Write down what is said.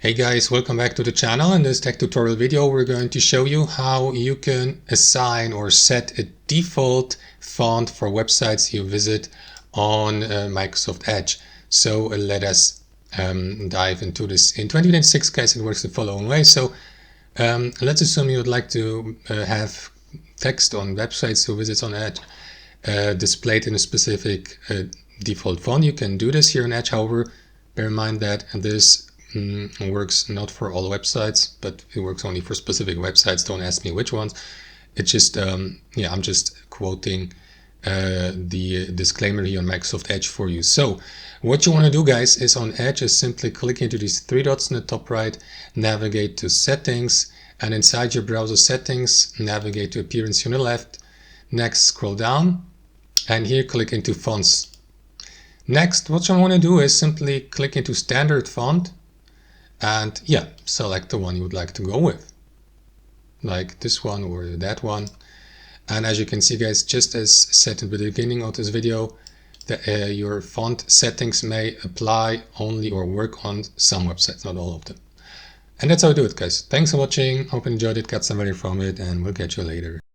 Hey guys, welcome back to the channel. In this tech tutorial video, we're going to show you how you can assign or set a default font for websites you visit on Microsoft Edge. So let us dive into this. In 2026, guys, it works the following way. So let's assume you would like to have text on websites you visit on Edge displayed in a specific default font. You can do this here in Edge. However, bear in mind that this works not for all websites, but it works only for specific websites. Don't ask me which ones. It's just I'm just quoting the disclaimer here on Microsoft Edge for you. So what you want to do, guys, is on Edge is simply click into these three dots in the top right, navigate to settings, and inside your browser settings, navigate to appearance on the left. Next, scroll down, and here click into fonts. Next, what you want to do is simply click into standard font, and select the one you would like to go with, like this one or that one. And as you can see, guys, just as said at the beginning of this video, your font settings may apply only or work on some websites, not all of them. And that's how I do it, guys. Thanks for watching. Hope you enjoyed it, got some value from it, and we'll catch you later.